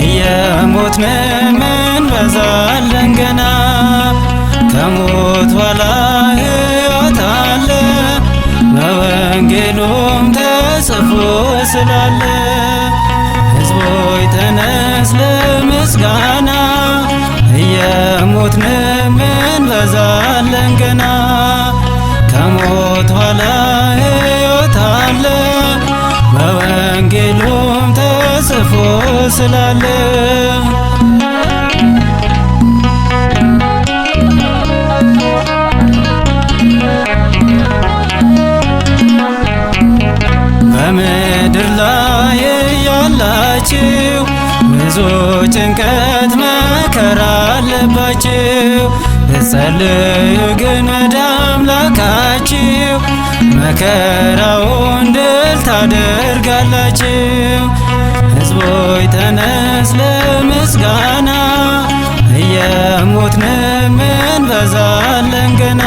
እየሞትን እንበዛለን ገና ከሞት በኋላ ሕይወት አለ በወንጌሉም ተጽፎ ስላለ። ሕዝቦይ ተነስ ለምስጋና እየሞትን እንበዛለን ገና ከሞት በኋላ ሕይወት አለ በወንጌሉም ተጽፎ ስላለ። በምድር ላይ ያላችሁ ብዙ ጭንቀት መከራ አለባችሁ፣ ብትጸልዩ ግን ወደ አምላካችሁ መከራውን ድል ታደርጋላችሁ። ሕዝቦይ ተነስ ለምስጋና እየሞትን እንበዛለን ገና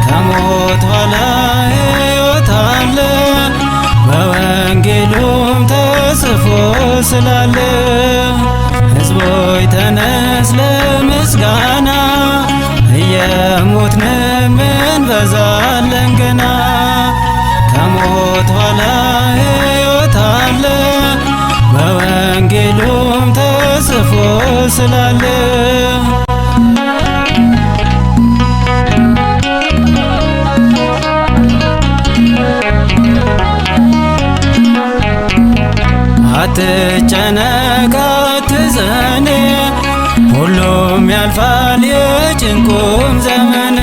ከሞት በኋላ ሕይወት አለ በወንጌሉም ተጽፎ ስላለ። ሕዝቦይ ተነስ ለምስጋና እየሞትን እንበዛለን ገና ከሞት በኋላ ሕይወት አለ በወንጌሉም ተጽፎ ስላለ። አትጨነቅ አትዘን፣ ሁሉም ያልፋል የጭንቁም ዘመን።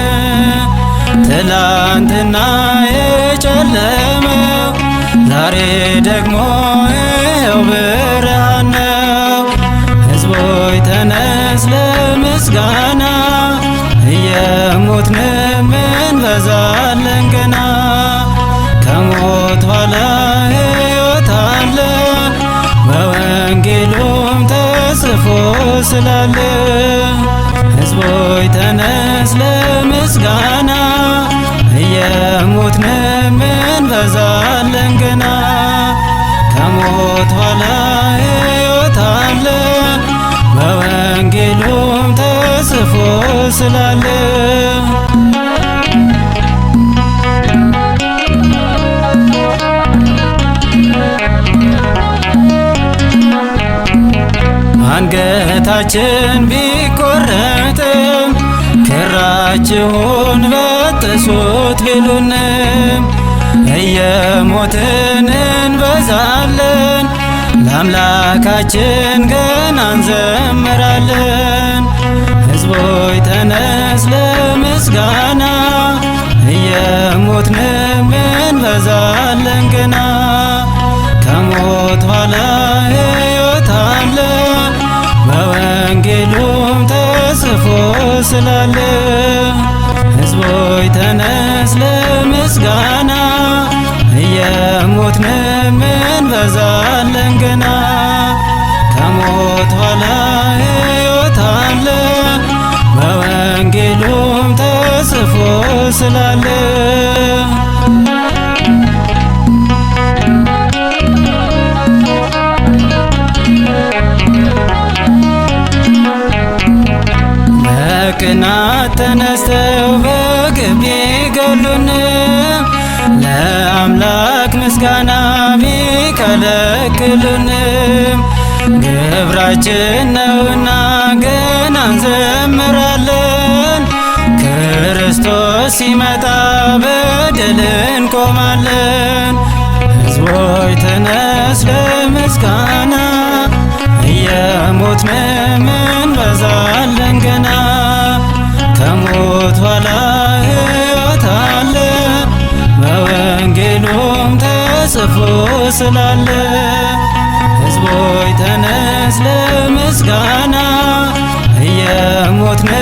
ትላንትና የጨለመው ዛሬ ደግሞ ይኸው ብርሃን ነው። ሕዝቦይ ተነስ ለምስጋና እየሞትን እንበዛለን ገና ከሞት በኋላ ሕይወት አለ በወንጌሉም ተጽፎ ስላለ። ሕዝቦይ ተነስ ለምስጋና እየሞትን እንበዛለን ገና ከሞት በኋላ ሕይወት አለ በወንጌሉም ተጽፎ ስላለ። አንገታችን ቢቆረጥም ክራችሁን በጥሱት ቢሉንም እየሞትን እንበዛለን ለአምላካችን ገና እንዘምራለን። ሕዝቦይ ተነስ ለምስጋና እየሞትን እንበዛለን ገና ከሞት በኋላ ሕይወት አለ በወንጌሉም ተጽፎ ስላለ። ሕዝቦይ ተነስ ለምስጋና እየሞትን እንበዛለን ገና ከሞት በኋላ ሕይወት አለ በወንጌሉም ተጽፎ ስላለ። በቅናት ተነስተው በግብ ቢገሉን ለአምላክ ምስጋና ቢከለክሉንም ግብራችን ነውና ገና እንዘምራለን። ክርስቶስ ሲመጣ በድል እንቆማለን። ሕዝቦይ ተነስ ለምስጋና እየሞትን እንበዛለን ገና ከሞት በኋላ ሕይወት አለ በወንጌሉም ተጽፎ ስላለ። ሕዝቦይ ተነስ ለምስጋና እየሞትን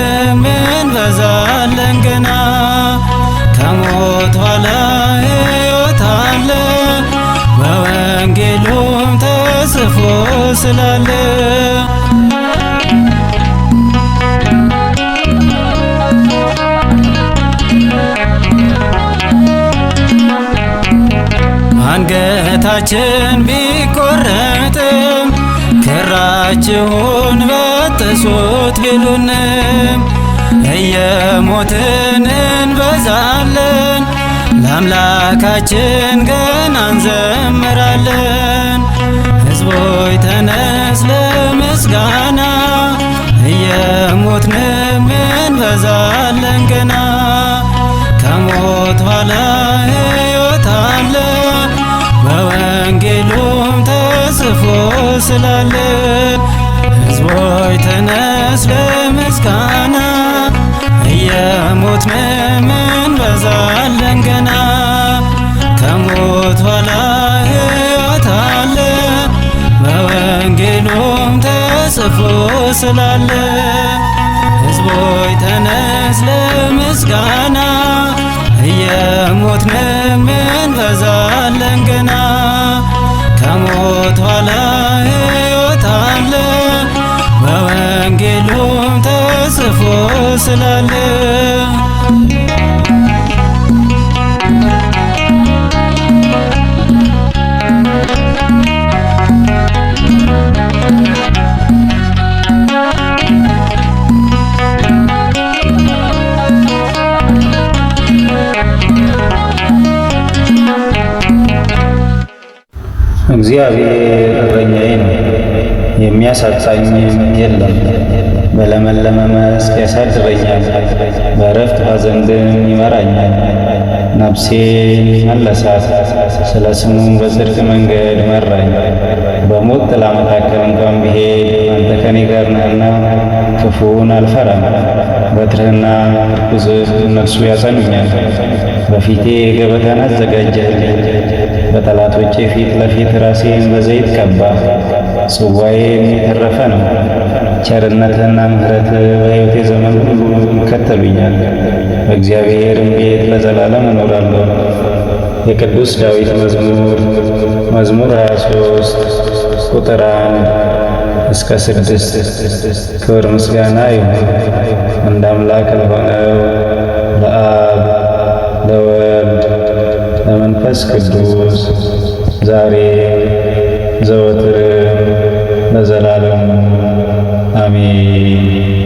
እንበዛለን ገና ከሞት ኋላ ሕይወት አለ በወንጌሉም ተጽፎ ስላለ አንገታችን ቢቆረጥም ክራችሁን በጥሱት ቢሉንም እየሞትን እንበዛለን ለአምላካችን ገና እንዘምራለን። ሕዝቦይ ተነስ ለምስጋና እየሞትንም እንበዛለን ገና ከሞት ኋላ ሕይወት አለ በወንጌሉም ተጽፎ ስላለ ሕዝቦይ ተነስ ለምስጋና እየሞትንም እንበዛለን ገና ከሞት ኋላ ሕይወት አለ በወንጌሉም ተጽፎ ስላለ ሕዝቦይ ተነስ ለምስጋና እየሞትንም እንበዛለን ገና ከሞት ኋላ ሕይወት አለ በወንጌሉም ተጽፎ ስላለ እግዚአብሔር እረኛዬ ነው፣ የሚያሳጣኝም የለም። በለመለመ መስክ ያሳድረኛል፣ በዕረፍት ዘንድም ይመራኛል። ነፍሴን መለሳት፣ ስለ ስሙም በጽድቅ መንገድ መራኝ። በሞት ጥላ መካከል እንኳን ብሄድ አንተ ከኔ ጋር ነህና ክፉን አልፈራም። በትርህና ምርኩዝህ እነርሱ ያጸኑኛል። በፊቴ ገበታን አዘጋጀህልኝ፣ በጠላቶቼ ፊት ለፊት ራሴን በዘይት ቀባ። ጽዋዬም የተረፈ ነው። ቸርነትህና ምሕረትህ በሕይወቴ ዘመን ሁሉ ይከተሉኛል። በእግዚአብሔርም ቤት ለዘላለም እኖራለሁ። የቅዱስ ዳዊት መዝሙር 23 ቁጥር 1 እስከ 6። ክብር ምስጋና ይሁን እንደ አምላክ ለሆነው ለአብ ለወልድ ለመንፈስ ቅዱስ ዛሬ ዘወትርም ለዘላለሙ አሜን።